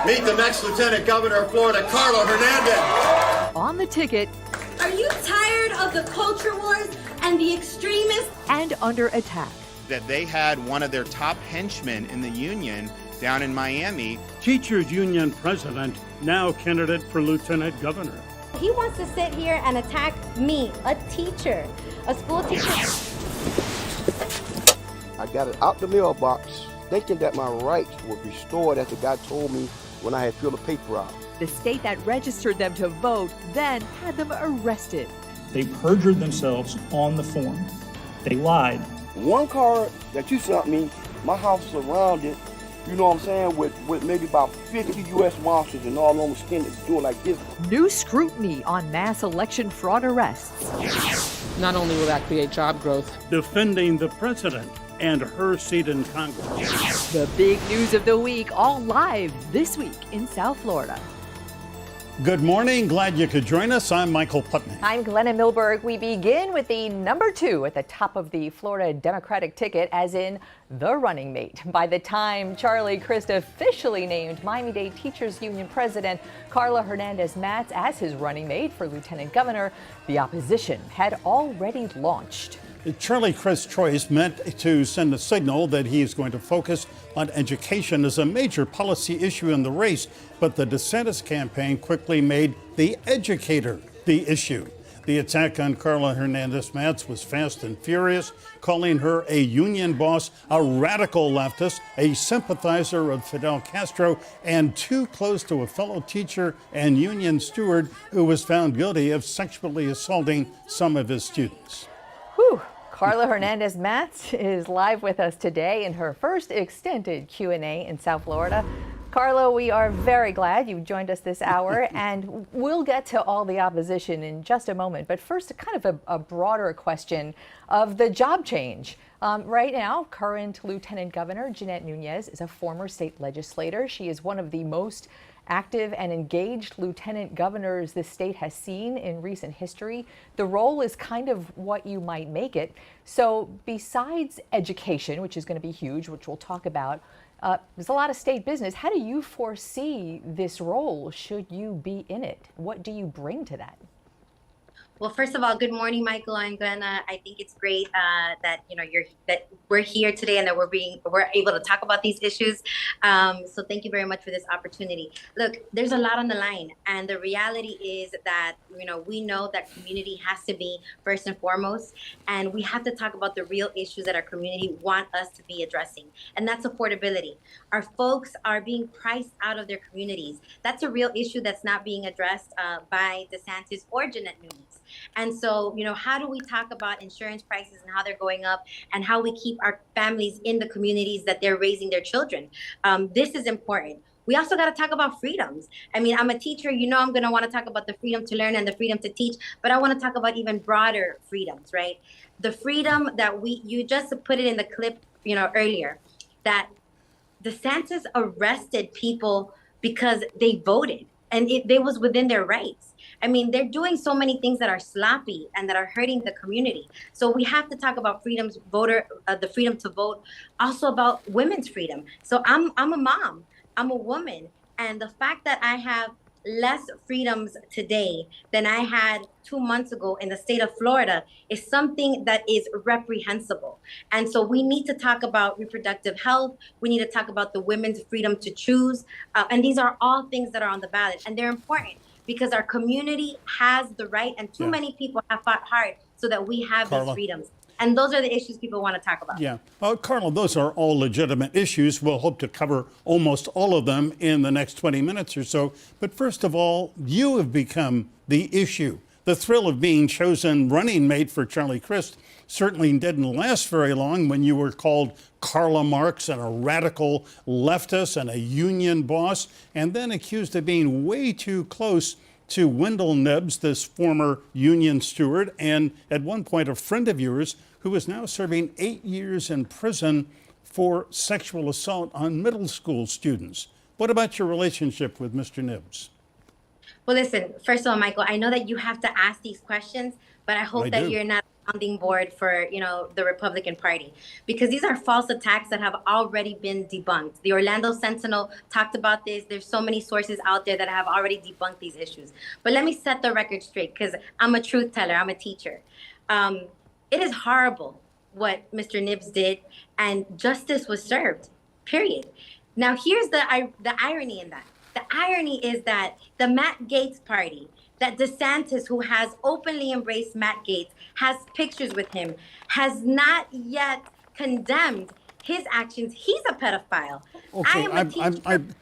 Meet the next Lieutenant Governor of Florida, Karla Hernandez. On the ticket. Are you tired of the culture wars and the extremists? And under attack. That they had one of their top henchmen in the union down in Miami. Teachers Union president, now candidate for lieutenant governor. He wants to sit here and attack me, a teacher, a school teacher. I got it out the mailbox thinking that my rights were restored as the guy told me when I had filled the paper out. The state that registered them to vote then had them arrested. They perjured themselves on the form. They lied. One card that you sent me, my house surrounded, you know what I'm saying, with maybe about 50 U.S. Marshals and all on the skin that's doing like this. New scrutiny on mass election fraud arrests. Not only will that create job growth. Defending the president and her seat in Congress. The big news of the week, all live this week in South Florida. Good morning. Glad you could join us. I'm Michael Putney. I'm Glenna Milberg. We begin with the number 2 at the top of the Florida Democratic ticket, as in the running mate. By the time Charlie Crist officially named Miami-Dade Teachers Union President Karla Hernandez-Mats as his running mate for Lieutenant Governor, the opposition had already launched. Charlie Crist's choice meant to send a signal that he is going to focus on education as a major policy issue in the race, but the DeSantis campaign quickly made the educator the issue. The attack on Karla Hernandez-Mats was fast and furious, calling her a union boss, a radical leftist, a sympathizer of Fidel Castro, and too close to a fellow teacher and union steward who was found guilty of sexually assaulting some of his students. Whew. Karla Hernandez-Mats is live with us today in her first extended Q&A in South Florida. Karla, we are very glad you joined us this hour, and we'll get to all the opposition in just a moment. But first, kind of a broader question of the job change. Right now, current Lieutenant Governor Jeanette Nunez is a former state legislator. She is one of the most active and engaged lieutenant governors the state has seen in recent history. The role is kind of what you might make it. So besides education, which is going to be huge, which we'll talk about, there's a lot of state business. How do you foresee this role should you be in it? What do you bring to that? Well, first of all, good morning, Michael and Glenna. I think it's great that that we're here today and that we're able to talk about these issues. So thank you very much for this opportunity. Look, there's a lot on the line, and the reality is that we know that community has to be first and foremost, and we have to talk about the real issues that our community want us to be addressing, and that's affordability. Our folks are being priced out of their communities. That's a real issue that's not being addressed by DeSantis or Jeanette Nunez. And so, how do we talk about insurance prices and how they're going up, and how we keep our families in the communities that they're raising their children? This is important. We also got to talk about freedoms. I mean, I'm a teacher, I'm going to want to talk about the freedom to learn and the freedom to teach, but I want to talk about even broader freedoms, right? The freedom that you just put it in the clip, earlier, that DeSantis arrested people because they voted, and it was within their rights. I mean, they're doing so many things that are sloppy and that are hurting the community. So we have to talk about freedoms, the freedom to vote, also about women's freedom. So I'm a mom, I'm a woman, and the fact that I have less freedoms today than I had 2 months ago in the state of Florida is something that is reprehensible. And so we need to talk about reproductive health. We need to talk about the women's freedom to choose. And these are all things that are on the ballot, and they're important, because our community has the right, and too many people have fought hard so that we have these freedoms. And those are the issues people want to talk about. Yeah. Karla, those are all legitimate issues. We'll hope to cover almost all of them in the next 20 minutes or so. But first of all, you have become the issue. The thrill of being chosen running mate for Charlie Crist certainly didn't last very long when you were called Karla Marx and a radical leftist and a union boss, and then accused of being way too close to Wendell Nibbs, this former union steward, and at one point a friend of yours who is now serving 8 years in prison for sexual assault on middle school students. What about your relationship with Mr. Nibbs? Well, listen, first of all, Michael, I know that you have to ask these questions, but I hope that you're not sounding board for, the Republican Party, because these are false attacks that have already been debunked. The Orlando Sentinel talked about this. There's so many sources out there that have already debunked these issues. But let me set the record straight, because I'm a truth teller. I'm a teacher. It is horrible what Mr. Nibs did, and justice was served, period. Now, here's the irony in that. The irony is that the Matt Gaetz party, that DeSantis, who has openly embraced Matt Gaetz, has pictures with him, has not yet condemned his actions. He's a pedophile. Okay,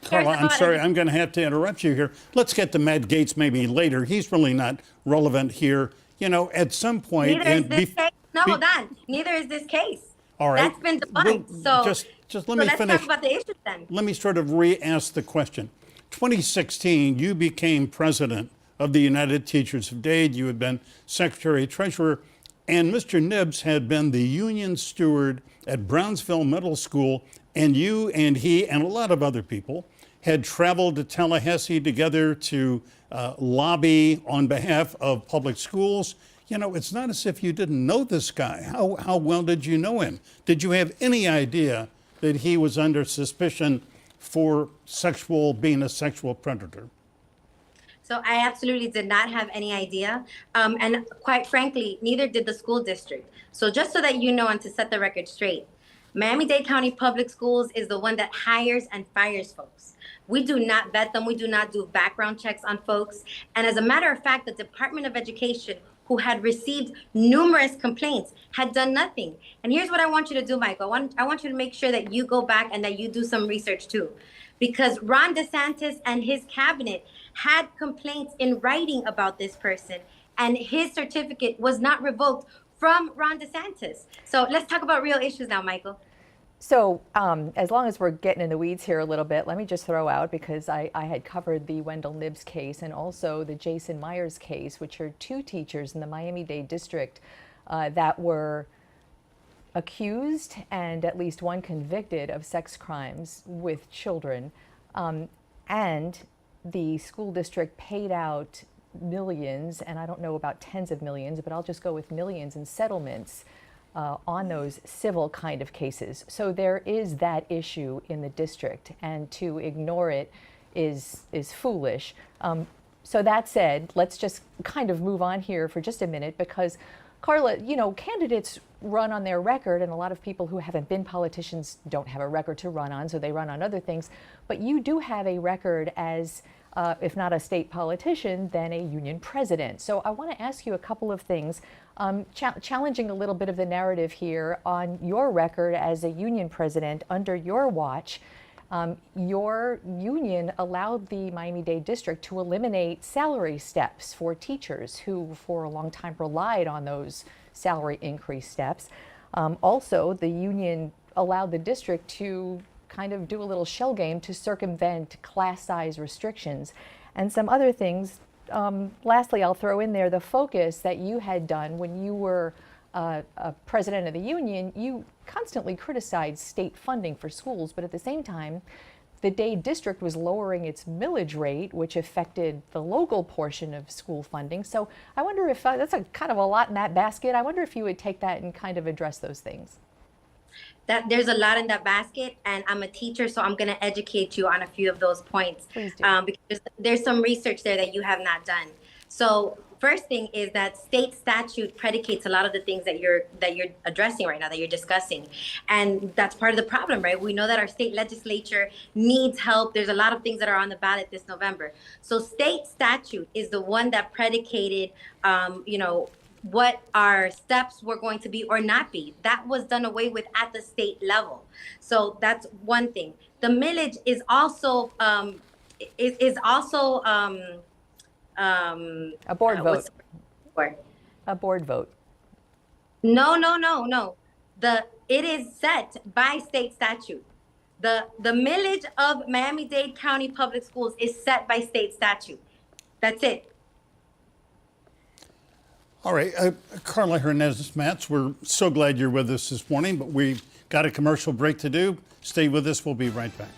Karla, I'm sorry, I'm going to have to interrupt you here. Let's get to Matt Gaetz maybe later. He's really not relevant here. At some point... Neither is this case. No, hold on. Neither is this case. All right. That's been debunked. Just let me let's finish. talk about the issues then. Let me sort of re-ask the question. 2016, you became president of the United Teachers of Dade. You had been secretary treasurer, and Mr. Nibs had been the union steward at Brownsville Middle School, and you and he and a lot of other people had traveled to Tallahassee together to lobby on behalf of public schools. It's not as if you didn't know this guy. How well did you know him? Did you have any idea that he was under suspicion for being a sexual predator? So I absolutely did not have any idea. And quite frankly, neither did the school district. So just so that you know, and to set the record straight, Miami-Dade County Public Schools is the one that hires and fires folks. We do not vet them. We do not do background checks on folks. And as a matter of fact, the Department of Education, who had received numerous complaints, had done nothing. And here's what I want you to do, Michael. I want you to make sure that you go back and that you do some research too. Because Ron DeSantis and his cabinet had complaints in writing about this person, and his certificate was not revoked from Ron DeSantis. So let's talk about real issues now, Michael. So as long as we're getting in the weeds here a little bit, let me just throw out, because I had covered the Wendell Nibs case and also the Jason Myers case, which are two teachers in the Miami-Dade district that were accused and at least one convicted of sex crimes with children. And the school district paid out millions, and I don't know about tens of millions, but I'll just go with millions in settlements on those civil kind of cases. So there is that issue in the district, and to ignore it is foolish. So that said, let's just kind of move on here for just a minute, because Karla, candidates run on their record, and a lot of people who haven't been politicians don't have a record to run on, so they run on other things. But you do have a record as, if not a state politician, then a union president. So I want to ask you a couple of things, challenging a little bit of the narrative here on your record as a union president under your watch. Your union allowed the Miami-Dade district to eliminate salary steps for teachers who for a long time relied on those salary increase steps. Also, the union allowed the district to kind of do a little shell game to circumvent class size restrictions and some other things. Lastly, I'll throw in there the focus that you had done when you were a president of the union. You constantly criticized state funding for schools, but at the same time, the Dade district was lowering its millage rate, which affected the local portion of school funding. So I wonder if that's a kind of a lot in that basket. I wonder if you would take that and kind of address those things. There's a lot in that basket, and I'm a teacher, so I'm going to educate you on a few of those points. Please do. Because there's some research there that you have not done. So first thing is that state statute predicates a lot of the things that you're addressing right now, that you're discussing. And that's part of the problem, right? We know that our state legislature needs help. There's a lot of things that are on the ballot this November. So state statute is the one that predicated, what our steps were going to be or not be. That was done away with at the state level. So that's one thing. The millage is also a board vote. A board vote. No. It is set by state statute. The millage of Miami-Dade County Public Schools is set by state statute. That's it. All right, Karla Hernandez-Mats, we're so glad you're with us this morning, but we've got a commercial break to do. Stay with us. We'll be right back.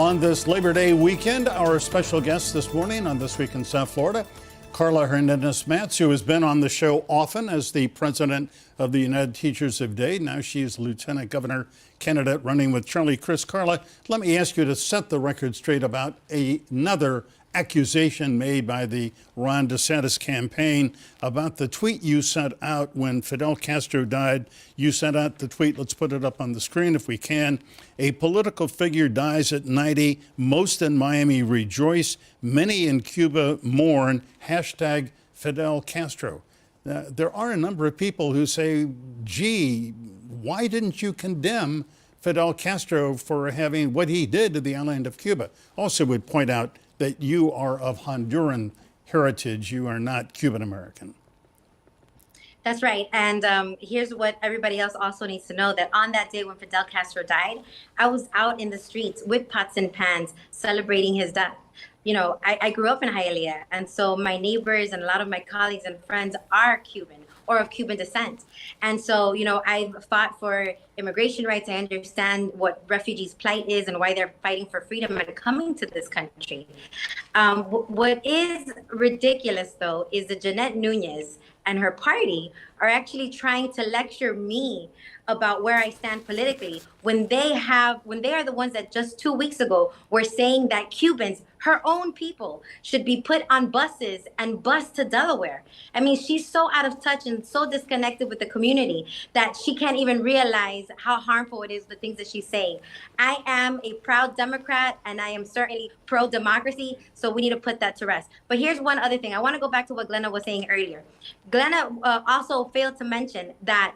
On this Labor Day weekend, our special guest this morning on This Week in South Florida, Karla Hernandez-Mats, who has been on the show often as the president of the United Teachers of Day. Now she's lieutenant governor candidate running with Charlie Crist. Karla, let me ask you to set the record straight about another accusation made by the Ron DeSantis campaign about the tweet you sent out when Fidel Castro died. You sent out the tweet, let's put it up on the screen if we can. A political figure dies at 90. Most in Miami rejoice. Many in Cuba mourn. Hashtag Fidel Castro. There are a number of people who say, gee, why didn't you condemn Fidel Castro for having what he did to the island of Cuba? Also would point out that you are of Honduran heritage. You are not Cuban American. That's right. And here's what everybody else also needs to know, that on that day when Fidel Castro died, I was out in the streets with pots and pans celebrating his death. You know, I grew up in Hialeah, and so my neighbors and a lot of my colleagues and friends are Cuban or of Cuban descent. And so, you know, I've fought for immigration rights. I understand what refugees' plight is and why they're fighting for freedom and coming to this country. What is ridiculous, though, is that Jeanette Nunez and her party are actually trying to lecture me about where I stand politically when they are the ones that just 2 weeks ago were saying that Cubans, her own people, should be put on buses and bused to Delaware. I mean, she's so out of touch and so disconnected with the community that she can't even realize how harmful it is, the things that she's saying. I am a proud Democrat and I am certainly pro-democracy, so we need to put that to rest. But here's one other thing. I want to go back to what Glenna was saying earlier. Glenna also failed to mention that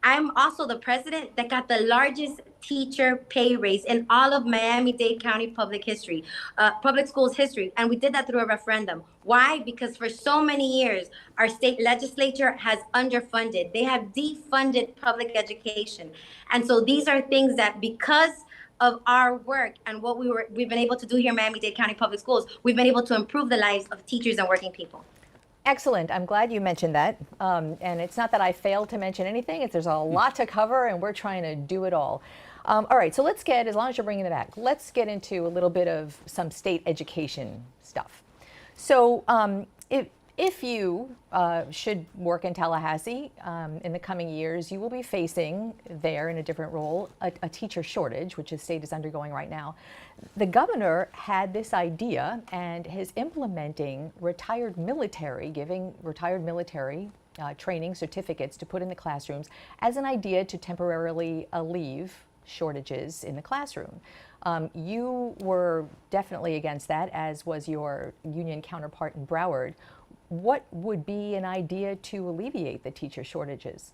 I'm also the president that got the largest teacher pay raise in all of Miami-Dade County public schools history. And we did that through a referendum. Why? Because for so many years, our state legislature has underfunded. They have defunded public education. And so these are things that, because of our work and what we've been able to do here in Miami-Dade County Public Schools, we've been able to improve the lives of teachers and working people. Excellent. I'm glad you mentioned that. And it's not that I failed to mention anything. There's a lot to cover, and we're trying to do it all. All right, so let's get, as long as you're bringing it back, let's get into a little bit of some state education stuff. So if you should work in Tallahassee in the coming years, you will be facing there in a different role a teacher shortage, which the state is undergoing right now. The governor had this idea and is implementing retired military, giving retired military training certificates to put in the classrooms as an idea to temporarily alleviate shortages in the classroom. You were definitely against that, as was your union counterpart in Broward. What would be an idea to alleviate the teacher shortages?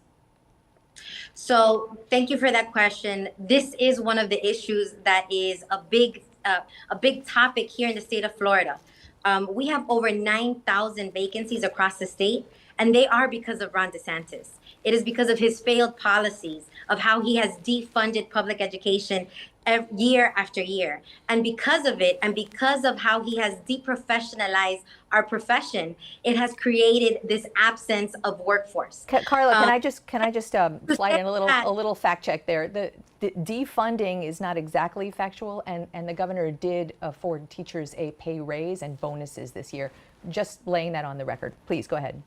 So thank you for that question. This is one of the issues that is a big topic here in the state of Florida. We have over 9,000 vacancies across the state, and they are because of Ron DeSantis. It is because of his failed policies, of how he has defunded public education year after year. And because of it, and because of how he has deprofessionalized our profession, it has created this absence of workforce. Karla, can I just slide in a little fact check there? The defunding is not exactly factual, and the governor did afford teachers a pay raise and bonuses this year. Just laying that on the record. Please go ahead.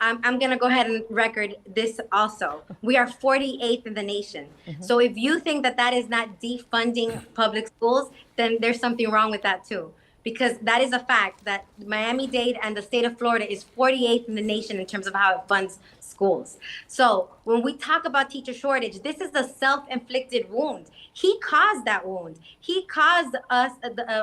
I'm going to go ahead and record this also. We are 48th in the nation. Mm-hmm. So if you think that that is not defunding public schools, then there's something wrong with that too. Because that is a fact that Miami-Dade and the state of Florida is 48th in the nation in terms of how it funds schools. So when we talk about teacher shortage, this is a self-inflicted wound. He caused that wound. He caused us,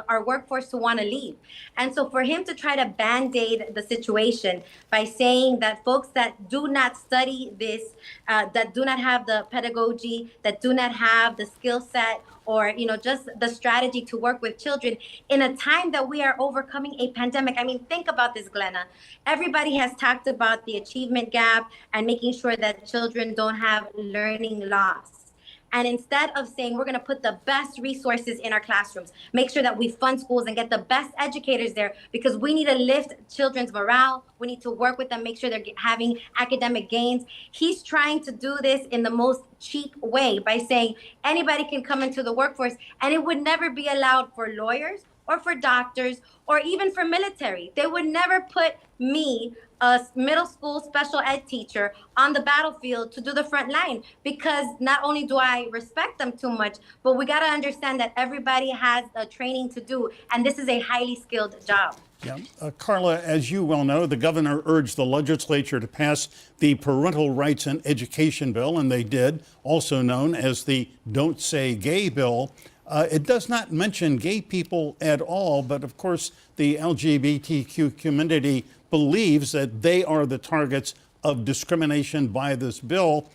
our workforce, to want to leave. And so for him to try to band-aid the situation by saying that folks that do not study this, that do not have the pedagogy, that do not have the skill set, or just the strategy to work with children in a time that we are overcoming a pandemic. I mean, think about this, Glenna. Everybody has talked about the achievement gap and making sure that children don't have learning loss. And instead of saying we're going to put the best resources in our classrooms, make sure that we fund schools and get the best educators there, because we need to lift children's morale. We need to work with them, make sure they're having academic gains. He's trying to do this in the most cheap way by saying anybody can come into the workforce, and it would never be allowed for lawyers or for doctors or even for military. They would never put me, a middle school special ed teacher, on the battlefield to do the front line, because not only do I respect them too much, but we got to understand that everybody has a training to do, and this is a highly skilled job. Yeah. Karla, as you well know, the governor urged the legislature to pass the Parental Rights in Education bill, and they did, also known as the Don't Say Gay bill. It does not mention gay people at all, but of course the LGBTQ community believes that they are the targets of discrimination by this bill.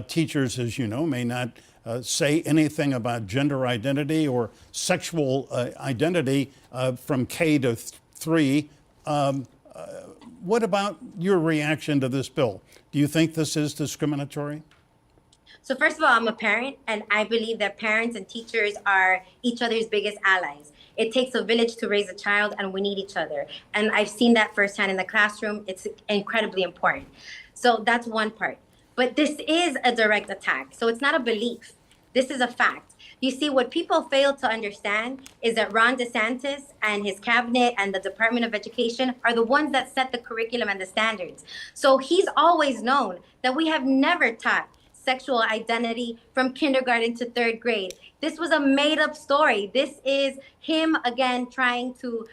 Teachers, as you know, may not say anything about gender identity or sexual identity from K to 3. What about your reaction to this bill? Do you think this is discriminatory? So first of all, I'm a parent, and I believe that parents and teachers are each other's biggest allies. It takes a village to raise a child, and we need each other. And I've seen that firsthand in the classroom. It's incredibly important. So that's one part. But this is a direct attack. So it's not a belief. This is a fact. You see, what people fail to understand is that Ron DeSantis and his cabinet and the Department of Education are the ones that set the curriculum and the standards. So he's always known that we have never taught sexual identity from kindergarten to 3rd grade. This was a made-up story. This is him, again, trying to,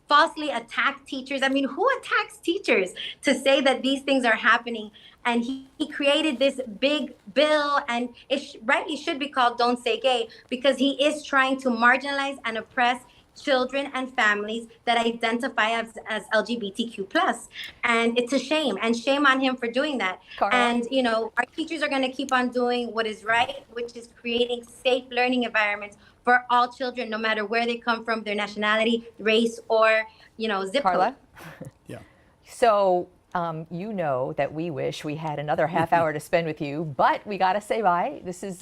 falsely attack teachers. I mean, who attacks teachers to say that these things are happening? And he created this big bill, and it rightly should be called Don't Say Gay, because he is trying to marginalize and oppress children and families that identify as LGBTQ+. And it's a shame, and shame on him for doing that. Karla. And, our teachers are going to keep on doing what is right, which is creating safe learning environments for all children, no matter where they come from, their nationality, race, or, zip code. Karla? Yeah. So you know that we wish we had another half hour to spend with you, but we got to say bye. This is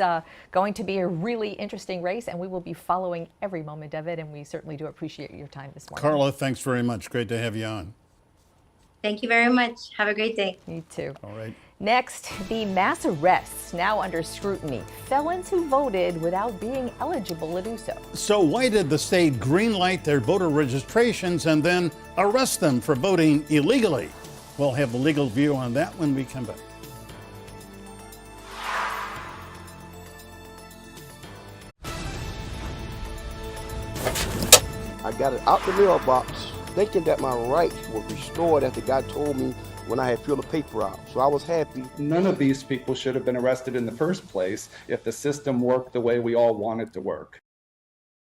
going to be a really interesting race, and we will be following every moment of it, and we certainly do appreciate your time this morning. Karla, thanks very much. Great to have you on. Thank you very much. Have a great day. You too. All right. Next, the mass arrests now under scrutiny. Felons who voted without being eligible to do so. So why did the state greenlight their voter registrations and then arrest them for voting illegally? We'll have a legal view on that when we come back. I got it out the mailbox thinking that my rights were restored after God told me when I had filled the paper out. So I was happy. None of these people should have been arrested in the first place if the system worked the way we all want it to work.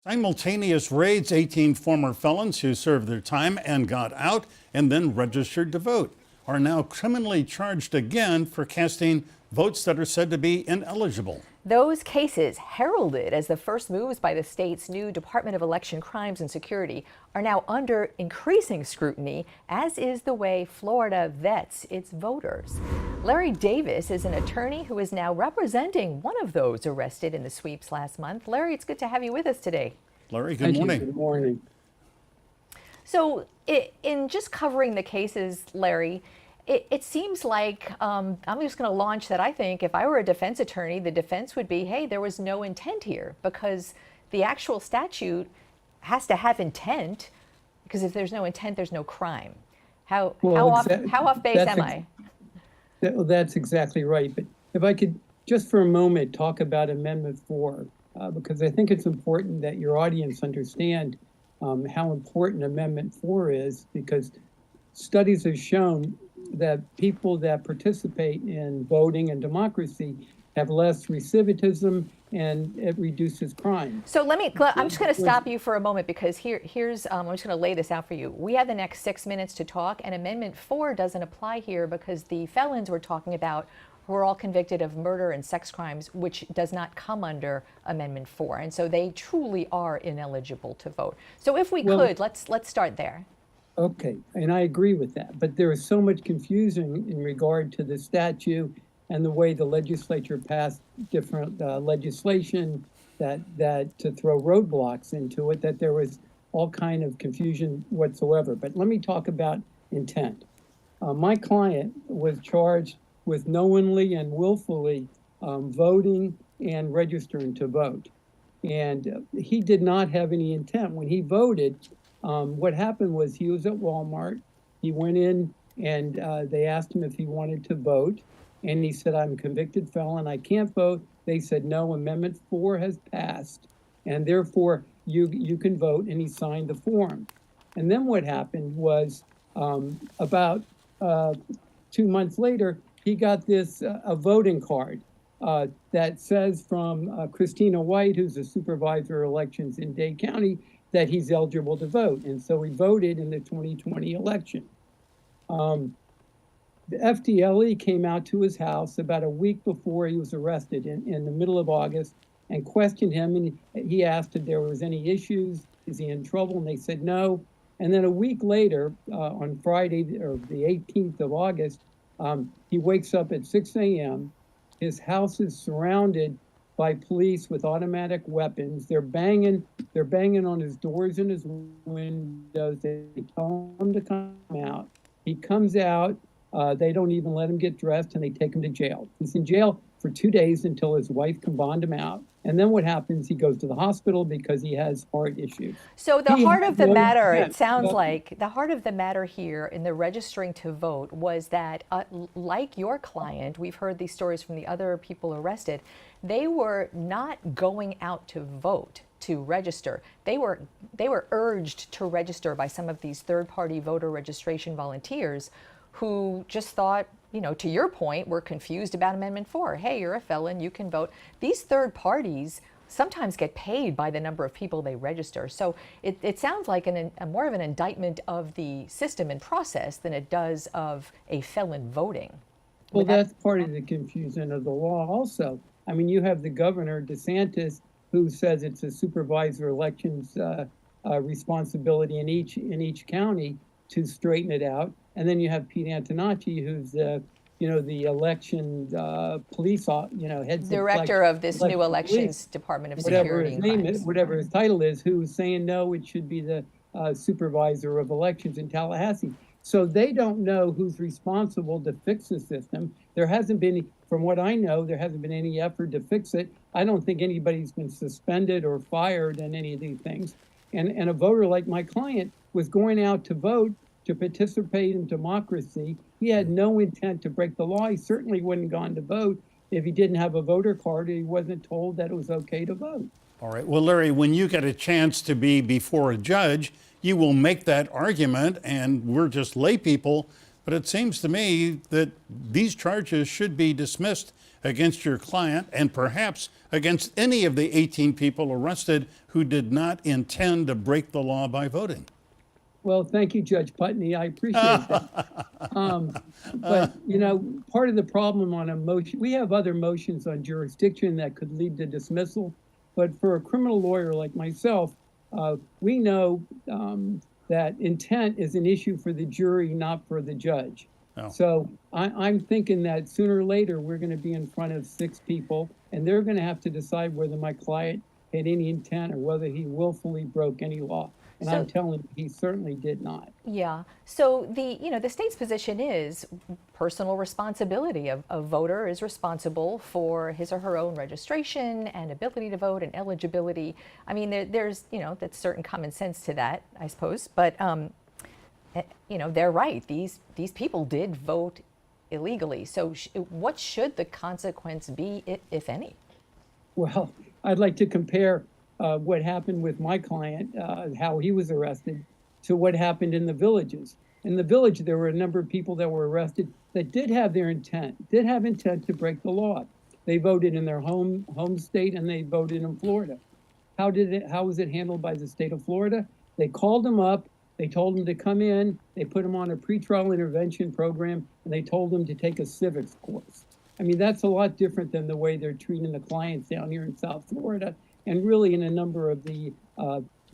Simultaneous Raids, 18 former felons who served their time and got out and then registered to vote, are now criminally charged again for casting votes that are said to be ineligible. Those cases, heralded as the first moves by the state's new Department of Election Crimes and Security, are now under increasing scrutiny, as is the way Florida vets its voters. Larry Davis is an attorney who is now representing one of those arrested in the sweeps last month. Larry, it's good to have you with us today. Larry, good morning. Good morning. So in just covering the cases, Larry, it seems like I'm just going to launch that. I think if I were a defense attorney, the defense would be, hey, there was no intent here, because the actual statute has to have intent, because if there's no intent, there's no crime. How off base am I? That's exactly right. But if I could just for a moment talk about Amendment 4, because I think it's important that your audience understand how important Amendment 4 is, because studies have shown that people that participate in voting and democracy have less recidivism, and it reduces crime. So I'm just going to stop you for a moment, because here's I'm just going to lay this out for you. We have the next 6 minutes to talk, and Amendment 4 doesn't apply here because the felons we're talking about were all convicted of murder and sex crimes, which does not come under Amendment 4. And so they truly are ineligible to vote. So if we could, let's start there. Okay, and I agree with that. But there is so much confusion in regard to the statute and the way the legislature passed different legislation that to throw roadblocks into it, that there was all kind of confusion whatsoever. But let me talk about intent. My client was charged with knowingly and willfully voting and registering to vote. And he did not have any intent. When he voted, what happened was he was at Walmart. He went in and they asked him if he wanted to vote. And he said, I'm a convicted felon, I can't vote. They said, no, Amendment 4 has passed, and therefore you can vote, and he signed the form. And then what happened was about 2 months later, he got this a voting card that says from Christina White, who's the supervisor of elections in Dade County, that he's eligible to vote. And so he voted in the 2020 election. The FDLE came out to his house about a week before he was arrested in the middle of August and questioned him. And he asked if there was any issues, is he in trouble? And they said no. And then a week later, on Friday, or the 18th of August, he wakes up at 6 a.m. His house is surrounded by police with automatic weapons. They're banging on his doors and his windows. They tell him to come out. He comes out. They don't even let him get dressed, and they take him to jail. He's in jail for 2 days until his wife can bond him out. And then what happens? He goes to the hospital because he has heart issues. So the heart of the matter, it sounds like, the heart of the matter here in the registering to vote was that, like your client, we've heard these stories from the other people arrested, they were not going out to vote, to register. They were urged to register by some of these third-party voter registration volunteers who just thought, you know, to your point, were confused about Amendment 4. Hey, you're a felon, you can vote. These third parties sometimes get paid by the number of people they register. So it sounds like more of an indictment of the system and process than it does of a felon voting. Well, that's part of the confusion of the law also. I mean, you have the governor, DeSantis, who says it's a supervisor elections responsibility in each county to straighten it out. And then you have Pete Antonacci, who's the election police, head director of this new elections department of security. Whatever his title is, who's saying no, it should be the supervisor of elections in Tallahassee. So they don't know who's responsible to fix the system. There hasn't been, from what I know, there hasn't been any effort to fix it. I don't think anybody's been suspended or fired in any of these things. And a voter like my client was going out to vote, to participate in democracy. He had no intent to break the law. He certainly wouldn't have gone to vote if he didn't have a voter card or he wasn't told that it was okay to vote. All right. Well, Larry, when you get a chance to be before a judge, you will make that argument, and we're just lay people. But it seems to me that these charges should be dismissed against your client and perhaps against any of the 18 people arrested who did not intend to break the law by voting. Well, thank you, Judge Putney. I appreciate that. But, part of the problem on a motion, we have other motions on jurisdiction that could lead to dismissal. But for a criminal lawyer like myself, we know that intent is an issue for the jury, not for the judge. Oh. So I'm thinking that sooner or later, we're going to be in front of 6 people, and they're going to have to decide whether my client had any intent or whether he willfully broke any law. And I'm telling you, he certainly did not. Yeah. So the state's position is personal responsibility. A voter is responsible for his or her own registration and ability to vote and eligibility. I mean, there's that's certain common sense to that, I suppose. But they're right. These people did vote illegally. So what should the consequence be, if any? Well, I'd like to compare what happened with my client, how he was arrested, to what happened in the villages. In the village, there were a number of people that were arrested that did have intent to break the law. They voted in their home state and they voted in Florida. How was it handled by the state of Florida? They called them up, they told them to come in, they put them on a pretrial intervention program, and they told them to take a civics course. I mean, that's a lot different than the way they're treating the clients down here in South Florida, and really in a number of the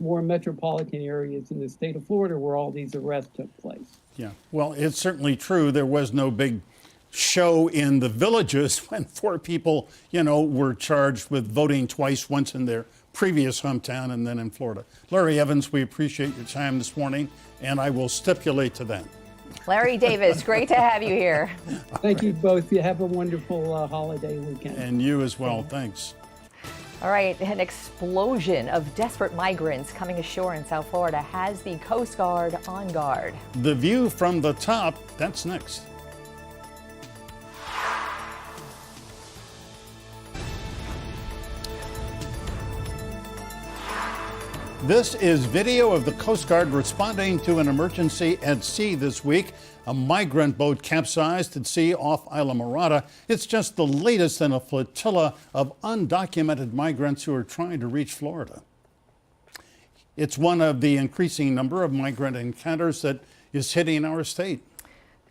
more metropolitan areas in the state of Florida where all these arrests took place. Yeah, well, it's certainly true there was no big show in the villages when 4 people, were charged with voting twice, once in their previous hometown and then in Florida. Larry Evans, we appreciate your time this morning, and I will stipulate to that. Larry Davis, great to have you here. Thank you both. You have a wonderful holiday weekend. And you as well. Thanks. All right, an explosion of desperate migrants coming ashore in South Florida has the Coast Guard on guard. The view from the top, that's next. This is video of the Coast Guard responding to an emergency at sea this week. A migrant boat capsized at sea off Isla Morada. It's just the latest in a flotilla of undocumented migrants who are trying to reach Florida. It's one of the increasing number of migrant encounters that is hitting our state.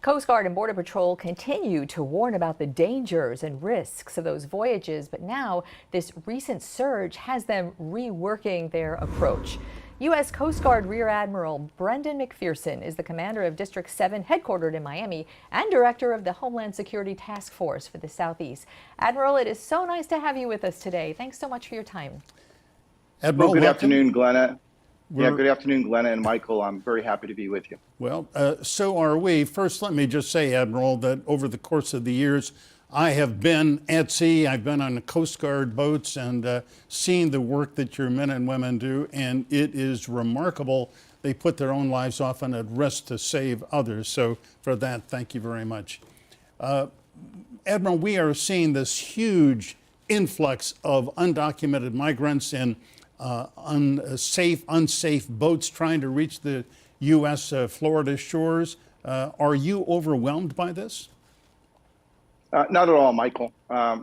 Coast Guard and Border Patrol continue to warn about the dangers and risks of those voyages, but now this recent surge has them reworking their approach. U.S. Coast Guard Rear Admiral Brendan McPherson is the commander of District 7, headquartered in Miami, and director of the Homeland Security Task Force for the Southeast. Admiral, it is so nice to have you with us today. Thanks so much for your time. Admiral, good welcome. afternoon, Glenna. Good afternoon, Glenna and Michael. I'm very happy to be with you. Well, so are we. First, let me just say, Admiral, that over the course of the years, I have been at sea, I've been on the Coast Guard boats and seen the work that your men and women do, and it is remarkable. They put their own lives often at risk to save others. So for that, thank you very much. Admiral, we are seeing this huge influx of undocumented migrants in unsafe boats trying to reach the U.S. Florida shores. Are you overwhelmed by this? Not at all, Michael.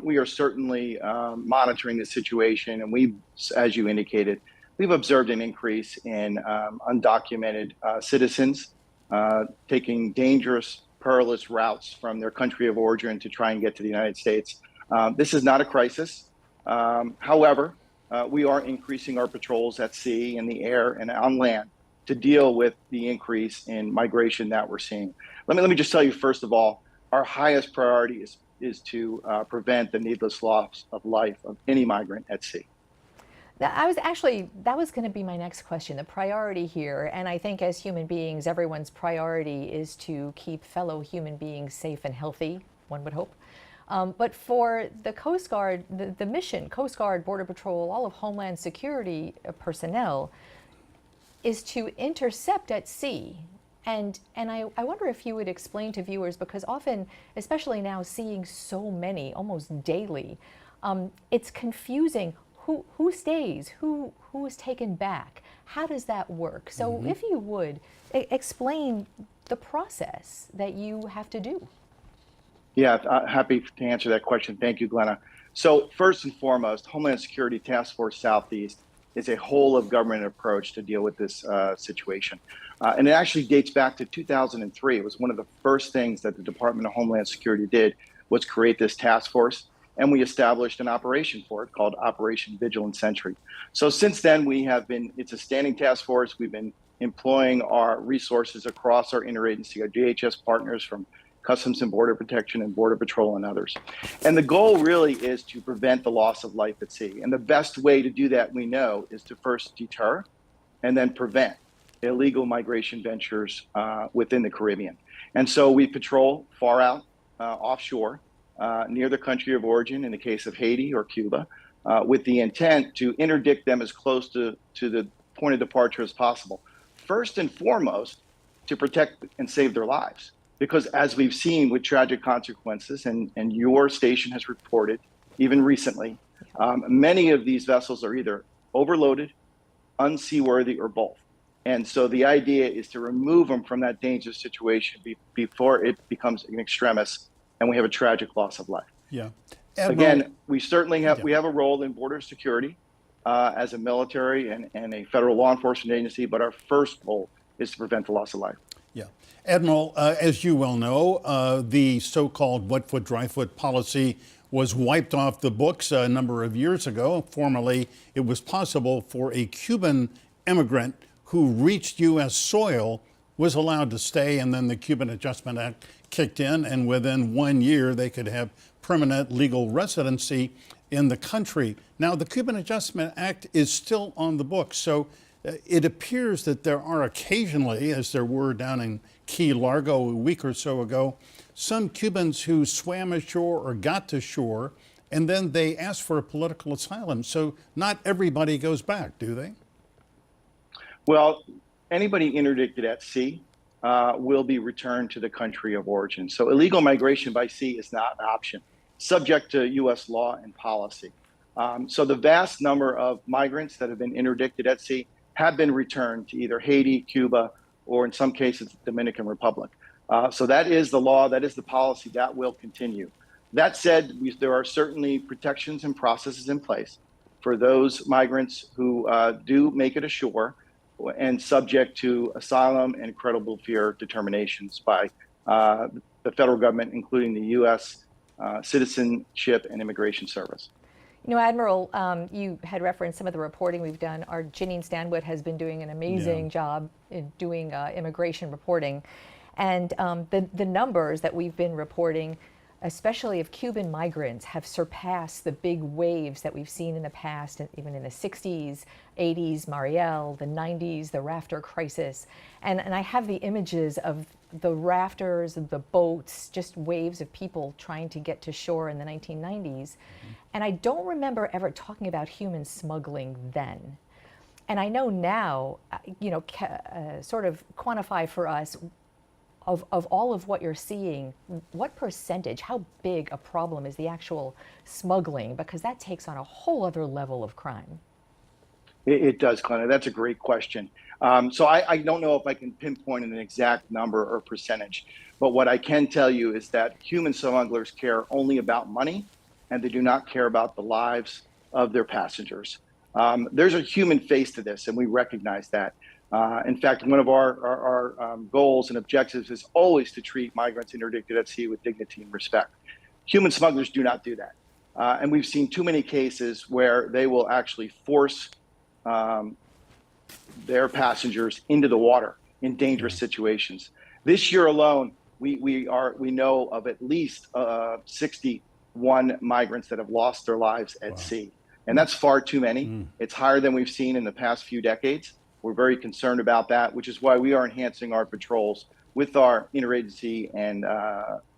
We are certainly monitoring the situation, and we, as you indicated, we've observed an increase in undocumented citizens taking dangerous, perilous routes from their country of origin to try and get to the United States. This is not a crisis. However, we are increasing our patrols at sea, in the air, and on land to deal with the increase in migration that we're seeing. Let me just tell you, first of all, our highest priority is to prevent the needless loss of life of any migrant at sea. That was going to be my next question, the priority here. And I think as human beings, everyone's priority is to keep fellow human beings safe and healthy, one would hope. But for the Coast Guard, the mission, Coast Guard, Border Patrol, all of Homeland Security personnel, is to intercept at sea. And I wonder if you would explain to viewers, because often, especially now seeing so many almost daily, it's confusing who stays, who is taken back. How does that work? So if you would, explain the process that you have to do. Yeah, happy to answer that question. Thank you, Glenna. So first and foremost, Homeland Security Task Force Southeast is a whole of government approach to deal with this situation. And it actually dates back to 2003. It was one of the first things that the Department of Homeland Security did was create this task force. And we established an operation for it called Operation Vigilant Sentry. So since then, it's a standing task force. We've been employing our resources across our interagency, our DHS partners from Customs and Border Protection and Border Patrol and others. And the goal really is to prevent the loss of life at sea. And the best way to do that, we know, is to first deter and then prevent illegal migration ventures within the Caribbean. And so we patrol far out offshore near the country of origin in the case of Haiti or Cuba with the intent to interdict them as close to the point of departure as possible. First and foremost, to protect and save their lives. Because as we've seen with tragic consequences, and your station has reported even recently, many of these vessels are either overloaded, unseaworthy, or both. And so the idea is to remove them from that dangerous situation before it becomes an extremis and we have a tragic loss of life. Yeah. Again, we certainly have a role in border security as a military and a federal law enforcement agency, but our first goal is to prevent the loss of life. Yeah. Admiral, as you well know, the so-called wet foot, dry foot policy was wiped off the books a number of years ago. Formerly, it was possible for a Cuban immigrant who reached U.S. soil was allowed to stay, and then the Cuban Adjustment Act kicked in, and within 1 year they could have permanent legal residency in the country. Now, the Cuban Adjustment Act is still on the books, so it appears that there are occasionally, as there were down in Key Largo a week or so ago, some Cubans who swam ashore or got to shore, and then they ask for a political asylum. So not everybody goes back, do they? Well, anybody interdicted at sea will be returned to the country of origin. So illegal migration by sea is not an option, subject to U.S. law and policy. So the vast number of migrants that have been interdicted at sea have been returned to either Haiti, Cuba, or in some cases, the Dominican Republic. So that is the law, that is the policy, that will continue. That said, there are certainly protections and processes in place for those migrants who do make it ashore and subject to asylum and credible fear determinations by the federal government, including the U.S. Citizenship and Immigration Service. You know, Admiral, you had referenced some of the reporting we've done. Our Janine Stanwood has been doing an amazing job in doing immigration reporting. And the numbers that we've been reporting, especially of Cuban migrants, have surpassed the big waves that we've seen in the past, even in the 60s, 80s, Mariel, the 90s, the rafter crisis. And I have the images of the rafters, the boats, just waves of people trying to get to shore in the 1990s. And I don't remember ever talking about human smuggling then. And I know now, you know, sort of quantify for us of all of what you're seeing, what percentage, how big a problem is the actual smuggling? Because that takes on a whole other level of crime. It does, Glenna. That's a great question. So I don't know if I can pinpoint an exact number or percentage, but what I can tell you is that human smugglers care only about money, and they do not care about the lives of their passengers. There's a human face to this, and we recognize that. In fact, one of our goals and objectives is always to treat migrants interdicted at sea with dignity and respect. Human smugglers do not do that. And we've seen too many cases where they will actually force their passengers into the water in dangerous situations. This year alone, we know of at least 61 migrants that have lost their lives at sea. And that's far too many. It's higher than we've seen in the past few decades. We're very concerned about that, which is why we are enhancing our patrols with our interagency and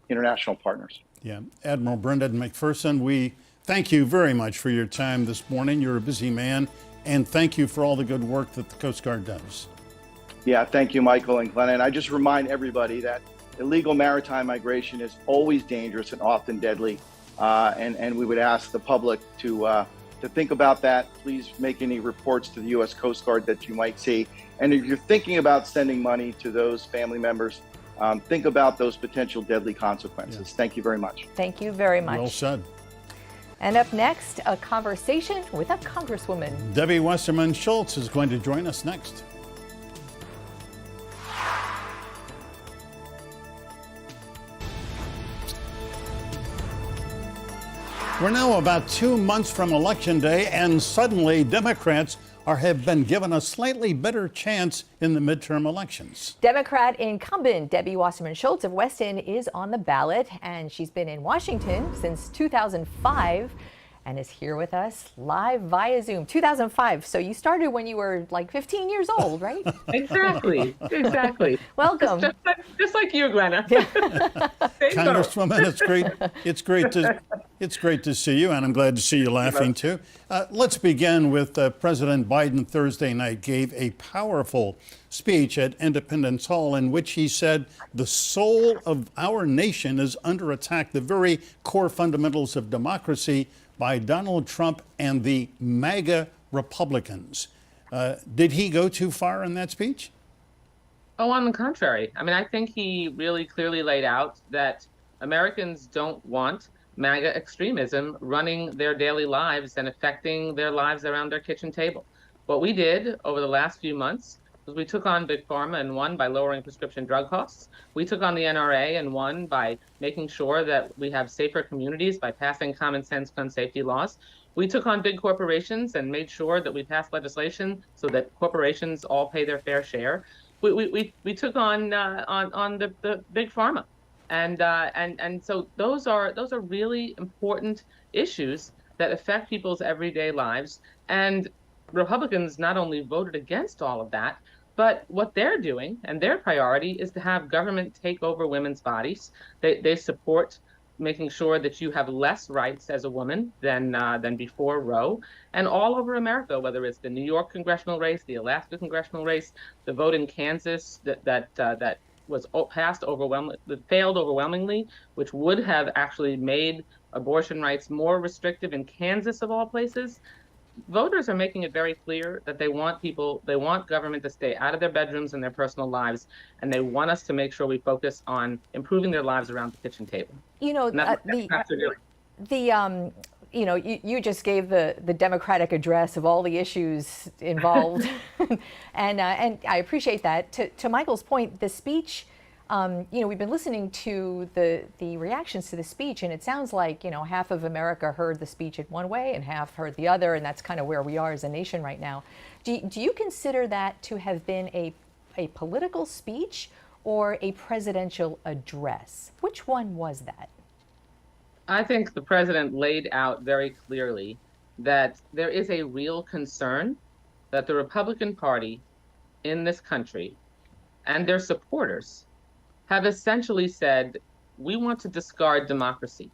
international partners. Yeah, Admiral Brendan McPherson, we thank you very much for your time this morning. You're a busy man, and thank you for all the good work that the Coast Guard does. Yeah, thank you, Michael and Glenna. And I just remind everybody that illegal maritime migration is always dangerous and often deadly. And we would ask the public to think about that. Please make any reports to the U.S. Coast Guard that you might see. And if you're thinking about sending money to those family members, think about those potential deadly consequences. Yes. Thank you very much. Thank you very much. Well said. And up next, a conversation with a Congresswoman. Debbie Wasserman Schultz is going to join us next. We're now about 2 months from Election Day, and suddenly Democrats have been given a slightly better chance in the midterm elections. Democrat incumbent Debbie Wasserman Schultz of Weston is on the ballot, and she's been in Washington since 2005 and is here with us live via Zoom. 2005, so you started when you were like 15 years old, right? Exactly. Welcome. Just like you, Glenna. Congresswoman, it's great to see you, and I'm glad to see you laughing too. Let's begin with President Biden Thursday night gave a powerful speech at Independence Hall in which he said the soul of our nation is under attack, the very core fundamentals of democracy, by Donald Trump and the MAGA Republicans. Did he go too far in that speech? Oh, on the contrary. I mean, I think he really clearly laid out that Americans don't want MAGA extremism running their daily lives and affecting their lives around their kitchen table. What we did over the last few months was we took on Big Pharma and won by lowering prescription drug costs. We took on the NRA and won by making sure that we have safer communities by passing common sense gun safety laws. We took on big corporations and made sure that we passed legislation so that corporations all pay their fair share. we took on the big pharma, and so those are really important issues that affect people's everyday lives. And Republicans not only voted against all of that, but what they're doing and their priority is to have government take over women's bodies. They support making sure that you have less rights as a woman than before Roe, and all over America, whether it's the New York congressional race, the Alaska congressional race, the vote in Kansas that was passed failed overwhelmingly, which would have actually made abortion rights more restrictive in Kansas of all places. Voters are making it very clear that they want government to stay out of their bedrooms and their personal lives, and they want us to make sure we focus on improving their lives around the kitchen table. You know, you just gave the Democratic address of all the issues involved, and I appreciate that. To Michael's point, the speech. We've been listening to the reactions to the speech, and it sounds like, half of America heard the speech in one way and half heard the other, and that's kind of where we are as a nation right now. Do you consider that to have been a political speech or a presidential address? Which one was that? I think the president laid out very clearly that there is a real concern that the Republican Party in this country and their supporters have essentially said, we want to discard democracy.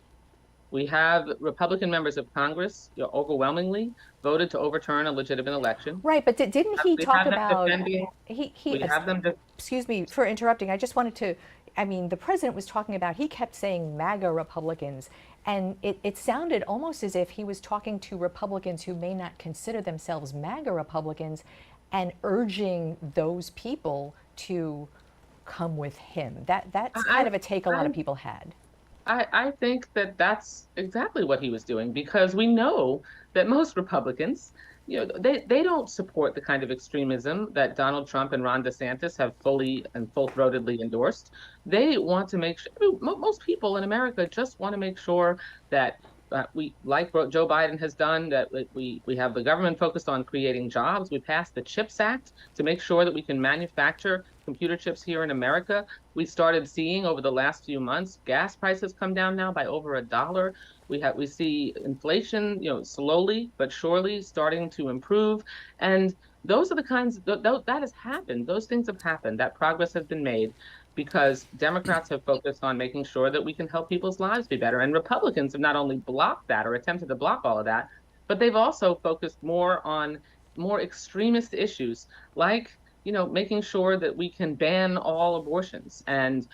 We have Republican members of Congress overwhelmingly voted to overturn a legitimate election. Right, but didn't he talk about, excuse me for interrupting, I just wanted to, the president was talking about, he kept saying MAGA Republicans, and it sounded almost as if he was talking to Republicans who may not consider themselves MAGA Republicans and urging those people to come with him. That's kind of a take a lot of people had. I think that's exactly what he was doing, because we know that most Republicans, they don't support the kind of extremism that Donald Trump and Ron DeSantis have fully and full-throatedly endorsed. They want to make sure, most people in America just want to make sure that we, like what Joe Biden has done, that we have the government focused on creating jobs. We passed the CHIPS Act to make sure that we can manufacture computer chips here in America. We started seeing over the last few months gas prices come down now by over $1. We see inflation, slowly but surely starting to improve, and those are the kinds that has happened. Those things have happened. That progress has been made because Democrats have focused on making sure that we can help people's lives be better. And Republicans have not only blocked that or attempted to block all of that, but they've also focused more on more extremist issues like, making sure that we can ban all abortions and,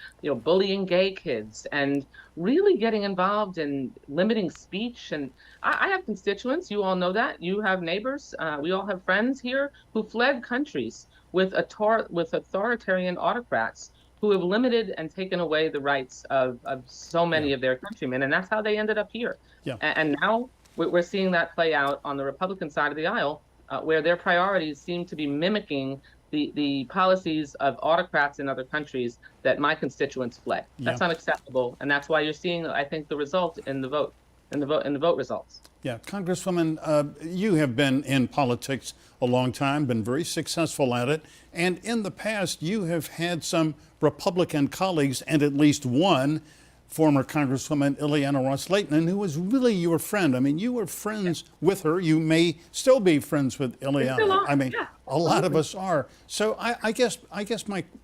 bullying gay kids and really getting involved in limiting speech. And I have constituents, you all know that, you have neighbors, we all have friends here who fled countries with authoritarian autocrats who have limited and taken away the rights of so many of their countrymen, and that's how they ended up here. Yeah. And now we're seeing that play out on the Republican side of the aisle, where their priorities seem to be mimicking the policies of autocrats in other countries that my constituents fled. That's unacceptable, and that's why you're seeing, I think, the result in the vote, in the vote results. Yeah, Congresswoman, you have been in politics a long time, been very successful at it, and in the past you have had some Republican colleagues, and at least one former Congresswoman Ileana Ros-Lehtinen, who was really your friend. You were friends with her. You may still be friends with Ileana. A lot of us are. So I guess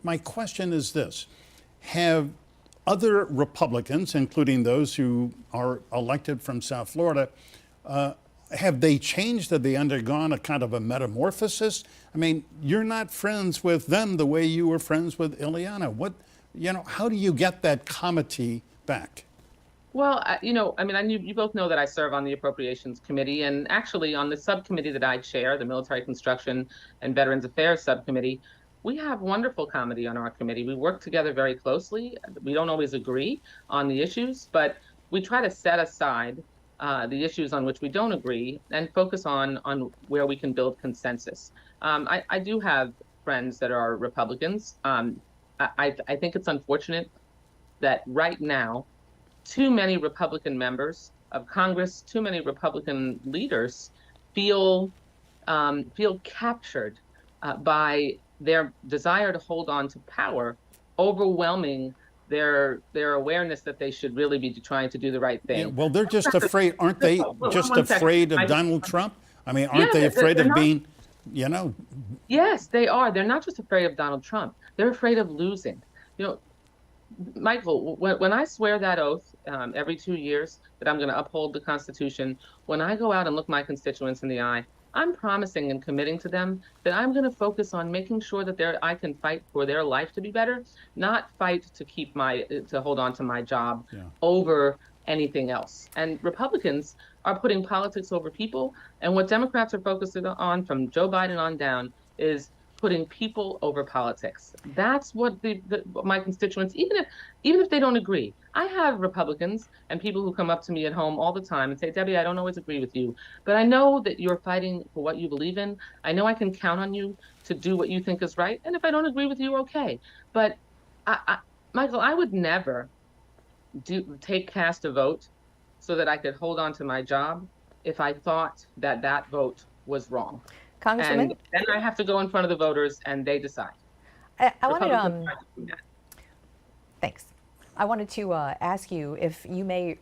my question is this: have other Republicans, including those who are elected from South Florida, have they changed? Have they undergone a kind of a metamorphosis? You're not friends with them the way you were friends with Ileana. How do you get that comity back? Well, you both know that I serve on the Appropriations Committee, and actually on the subcommittee that I chair, the Military Construction and Veterans Affairs Subcommittee, we have wonderful comity on our committee. We work together very closely. We don't always agree on the issues, but we try to set aside the issues on which we don't agree and focus on where we can build consensus. I do have friends that are Republicans. I think it's unfortunate that right now, too many Republican members of Congress, too many Republican leaders feel captured by their desire to hold on to power overwhelming their awareness that they should really be trying to do the right thing. Yeah, well, they're just afraid, aren't they? Just afraid of Donald Trump? I mean, aren't they afraid of being, you know? Yes, they are. They're not just afraid of Donald Trump. They're afraid of losing. You know, Michael, when I swear that oath every 2 years that I'm going to uphold the Constitution, when I go out and look my constituents in the eye, I'm promising and committing to them that I'm going to focus on making sure that I can fight for their life to be better, not fight to hold on to my job over anything else. And Republicans are putting politics over people, and what Democrats are focusing on from Joe Biden on down is putting people over politics. That's what my constituents, even if they don't agree. I have Republicans and people who come up to me at home all the time and say, Debbie, I don't always agree with you, but I know that you're fighting for what you believe in. I know I can count on you to do what you think is right. And if I don't agree with you, okay. But Michael, I would never cast a vote so that I could hold on to my job if I thought that vote was wrong. Congresswoman? And then I have to go in front of the voters and they decide. I wanted to, thanks. I wanted to ask you if you may,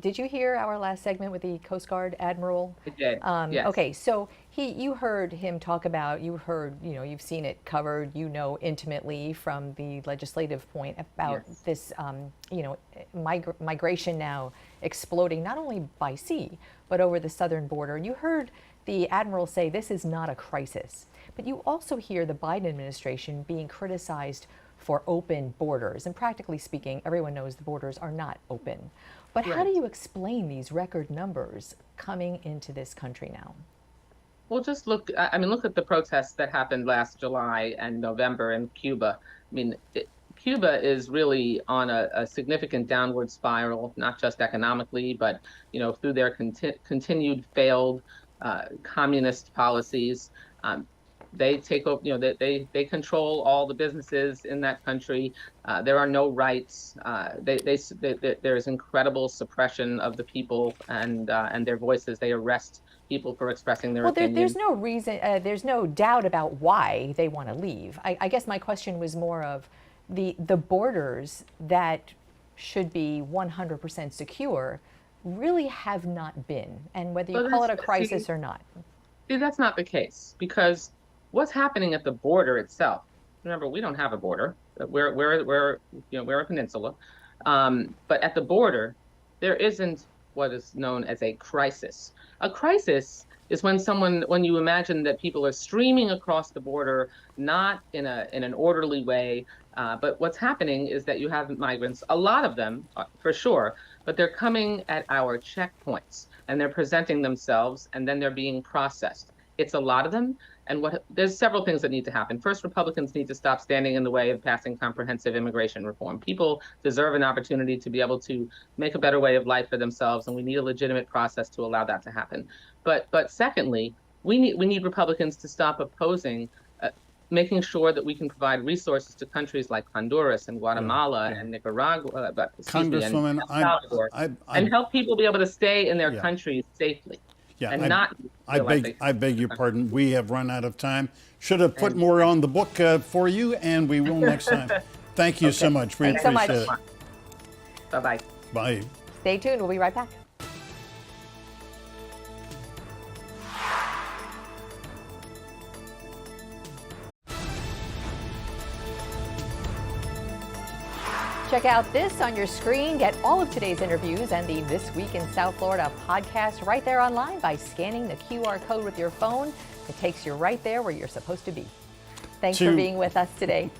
did you hear our last segment with the Coast Guard Admiral? I did, yes. Okay, so you heard him talk about, you've seen it covered, intimately from the legislative point about this, migration now exploding, not only by sea, but over the southern border. And you heard the Admiral say this is not a crisis, but you also hear the Biden administration being criticized for open borders. And practically speaking, everyone knows the borders are not open. But how do you explain these record numbers coming into this country now? Well, just look at the protests that happened last July and November in Cuba. I mean, Cuba is really on a significant downward spiral, not just economically, but, through their continued failed communist policies. They take over, they control all the businesses in that country. There are no rights. There's incredible suppression of the people and their voices. They arrest people for expressing their opinion. There's no reason, there's no doubt about why they want to leave. I guess my question was more of the borders that should be 100% secure really have not been, and whether you call it a crisis or not. See, that's not the case, because what's happening at the border itself, remember, we don't have a border. We're a peninsula. But at the border, there isn't what is known as a crisis. A crisis is when you imagine that people are streaming across the border, not in an orderly way. But what's happening is that you have migrants, a lot of them, for sure, but they're coming at our checkpoints and they're presenting themselves and then they're being processed. It's a lot of them. And there's several things that need to happen. First, Republicans need to stop standing in the way of passing comprehensive immigration reform. People deserve an opportunity to be able to make a better way of life for themselves, and we need a legitimate process to allow that to happen. But secondly, we need Republicans to stop opposing making sure that we can provide resources to countries like Honduras and Guatemala and Nicaragua, Congresswoman, and El Salvador, and help people be able to stay in their countries safely. I beg your pardon. We have run out of time. Should have put more on the book for you, and we will next time. Thank you so much. We appreciate it. Bye-bye. Bye. Stay tuned. We'll be right back. Check out this on your screen. Get all of today's interviews and the This Week in South Florida podcast right there online by scanning the QR code with your phone. It takes you right there where you're supposed to be. Thanks for being with us today.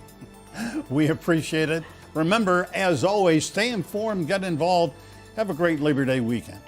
We appreciate it. Remember, as always, stay informed, get involved. Have a great Labor Day weekend.